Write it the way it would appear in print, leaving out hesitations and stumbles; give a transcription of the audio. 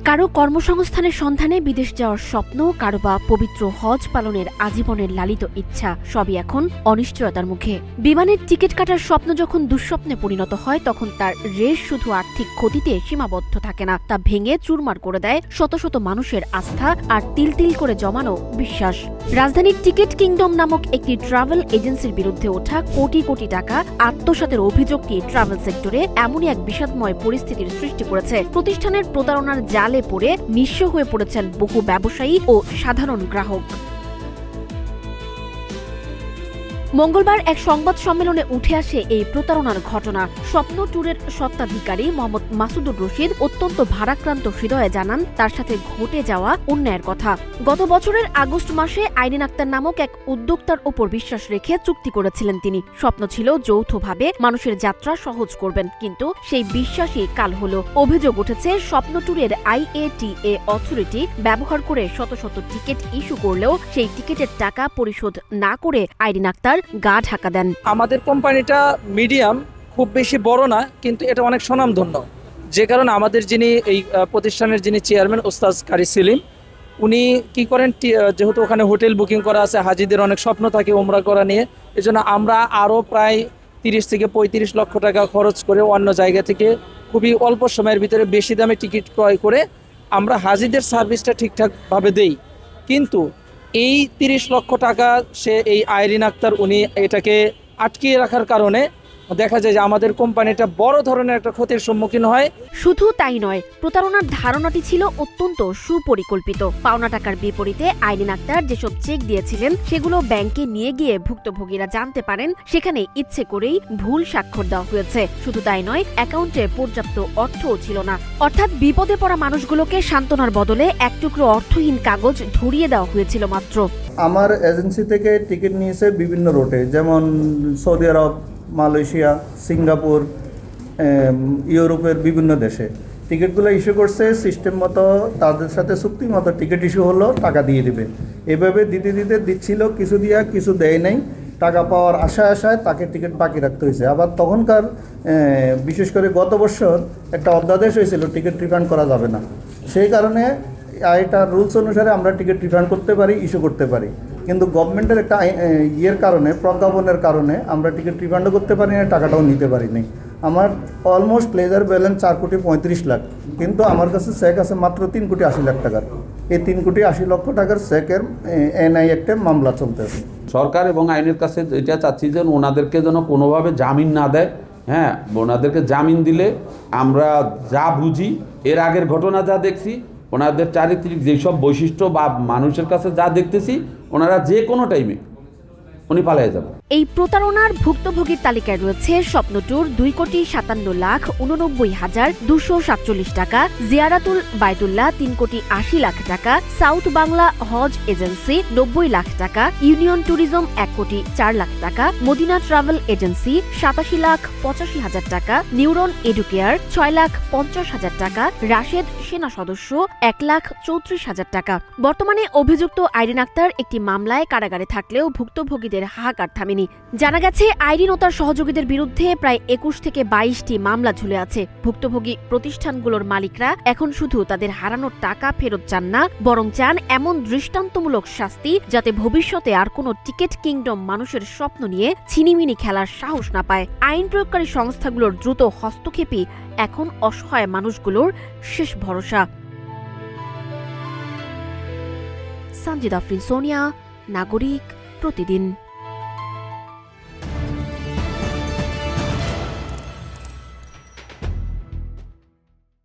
কারো কর্মসংস্থানের সন্ধানে বিদেশ যাওয়ার স্বপ্ন, কারো বা পবিত্র হজ পালনের আজীবনের লালিত ইচ্ছা, সবই এখন অনিশ্চয়তার মুখে। বিমানের টিকিট কাটার স্বপ্ন যখন দুঃস্বপ্নে পরিণত হয়, তখন তার রেশ শুধু আর্থিক ক্ষতিতে সীমাবদ্ধ থাকে না, তা ভেঙে চুরমার করে দেয় শত শত মানুষের আস্থা আর তিল তিল করে জমানো বিশ্বাস। রাজধানীর টিকিট কিংডম নামক একটি ট্রাভেল এজেন্সির বিরুদ্ধে ওঠা কোটি কোটি টাকা আত্মসাতের অভিযোগটি ট্রাভেল সেক্টরে এমনই এক বিষাদময় পরিস্থিতির সৃষ্টি করেছে। প্রতিষ্ঠানের প্রতারণার জালে পড়ে নিঃস্ব হয়ে পড়েছেন বহু ব্যবসায়ী ও সাধারণ গ্রাহক। মঙ্গলবার এক সংবাদ সম্মেলনে উঠে আসে এই প্রতারণার ঘটনা। স্বপ্ন ট্যুরের স্বত্বাধিকারী মোহাম্মদ মাসুদুর রশিদ অত্যন্ত ভারাক্রান্ত হৃদয়ে জানান তার সাথে ঘটে যাওয়া অন্যায়ের কথা। গত বছরের আগস্ট মাসে আইরিন আক্তার নামক এক উদ্যোক্তার ওপর বিশ্বাস রেখে চুক্তি করেছিলেন তিনি। স্বপ্ন ছিল যৌথভাবে মানুষের যাত্রা সহজ করবেন, কিন্তু সেই বিশ্বাসই কাল হলো। অভিযোগ উঠেছে স্বপ্ন ট্যুরের IATA অথরিটি ব্যবহার করে শত শত টিকিট ইস্যু করলেও সেই টিকিটের টাকা পরিশোধ না করে আইরিন আক্তার গা ঢাকা দেন। আমাদের কোম্পানিটা মিডিয়াম, খুব বেশি বড় না, কিন্তু এটা অনেক স্বনামধন্য। যে কারণে আমাদের যিনি এই প্রতিষ্ঠানের যিনি চেয়ারম্যান ওস্তাদ কারি সেলিম, উনি কি করেন, যেহেতু ওখানে হোটেল বুকিং করা আছে, হাজিদের অনেক স্বপ্ন থাকে ওমরা করা নিয়ে, এজন্য আমরা আরও প্রায় 30 থেকে 35 লক্ষ টাকা খরচ করে অন্য জায়গা থেকে খুবই অল্প সময়ের ভিতরে বেশি দামে টিকিট ক্রয় করে আমরা হাজিদের সার্ভিসটা ঠিকঠাকভাবে দেই। কিন্তু এই 30 লক্ষ টাকা সে এই আইরিন আক্তার উনি এটাকে আটকিয়ে রাখার কারণে দেখা যায় যে আমাদের কোম্পানিটা বড় ধরনের একটা ক্ষতির সম্মুখীন হয়। শুধু তাই নয়, প্রতারণার ধারণাটি ছিল অত্যন্ত সুপরিকল্পিত। পাওনা টাকার বিপরীতে আইরিন আক্তার যেসব চেক দিয়েছিলেন সেগুলো ব্যাংকে নিয়ে গিয়ে ভুক্তভোগীরা জানতে পারেন সেখানে ইচ্ছে করেই ভুল স্বাক্ষর দেওয়া হয়েছে। শুধু তাই নয়, অ্যাকাউন্টে পর্যাপ্ত অর্থও ছিল না। অর্থাৎ বিপদে পড়া মানুষগুলোকে সান্ত্বনার বদলে এক টুকরো অর্থহীন কাগজ ধরিয়ে দেওয়া হয়েছিল মাত্র। আমার এজেন্সি থেকে টিকিট নিয়েছে বিভিন্ন রুটে, যেমন সৌদি আরব, মালয়েশিয়া, সিঙ্গাপুর, ইউরোপের বিভিন্ন দেশে টিকিটগুলো ইস্যু করছে। সিস্টেম মতো তাদের সাথে চুক্তি মতো টিকিট ইস্যু হলো, টাকা দিয়ে দিবে। এভাবে দিতে দিচ্ছিল, কিছু দিয়া কিছু দেয় নাই। টাকা পাওয়ার আশায় তাকে টিকিট বাকি রাখতে হয়েছে। আবার তখনকার বিশেষ করে গত বছর একটা অধ্যাদেশ হয়েছিল টিকিট রিফান্ড করা যাবে না। সেই কারণে এটা রুলস অনুসারে আমরা টিকিট রিফান্ড করতে পারি, ইস্যু করতে পারি, কিন্তু গভর্নমেন্টের একটা কারণে, প্রজ্ঞাপনের কারণে আমরা টিকিট রিফান্ডও করতে পারি না, টাকাটাও নিতে পারিনি। আমার অলমোস্ট প্লেজার ব্যালেন্স 4,35,00,000 লাখ, কিন্তু আমার কাছে চেক আছে মাত্র 3,80,00,000 টাকার। এই 3,80,00,000 টাকার চেকের NI একটা মামলা চলতেছে। সরকার এবং আইনের কাছে এটা চাচ্ছি যে ওনাদেরকে যেন কোনোভাবে জামিন না দেয়। হ্যাঁ, ওনাদেরকে জামিন দিলে আমরা যা বুঝি, এর আগের ঘটনা যা দেখছি, ওনাদের চারিত্রিক যেসব বৈশিষ্ট্য বা মানুষের কাছে যা দেখতেছি, ওনারা যে কোনো টাইমে উনি পালিয়ে যাবেন। এই প্রতারণার ভুক্তভোগীর তালিকায় রয়েছে স্বপ্ন ট্যুর 2,57,247,247 টাকা, জিয়ারাতুল বায়তুল্লাহ 3,80,00,000 টাকা, সাউথ বাংলা হজ এজেন্সি 90 লাখ টাকা, ইউনিয়ন ট্যুরিজম 1,04,00,000 টাকা, মদিনা ট্রাভেল এজেন্সি 87,85,000 টাকা, নিউরন এডুকেয়ার 6,50,000 টাকা, রাশেদ সেনা সদস্য 1,34,000 টাকা। বর্তমানে অভিযুক্ত আইরিন আক্তার একটি মামলায় কারাগারে থাকলেও ভুক্তভোগীদের হাহাকার থামেনি। জানা গেছে আইরিন ও তার সহযোগীদের বিরুদ্ধে প্রায় 21 থেকে 22টি মামলা ঝুলে আছে। ভুক্তভোগী প্রতিষ্ঠানগুলোর মালিকরা এখন শুধু তাদের হারানোর টাকা ফেরত চান না, বরং চান এমন দৃষ্টান্তমূলক শাস্তি যাতে ভবিষ্যতে আর কোনো টিকিট কিংডম মানুষের স্বপ্ন নিয়ে ছিনিমিনি খেলার সাহস না পায়। আইন প্রয়োগকারী সংস্থাগুলোর দ্রুত হস্তক্ষেপই এখন অসহায় মানুষগুলোর শেষ ভরসা। সানজিদা আফরিন, সোনিয়া, নাগরিক, প্রতিদিন।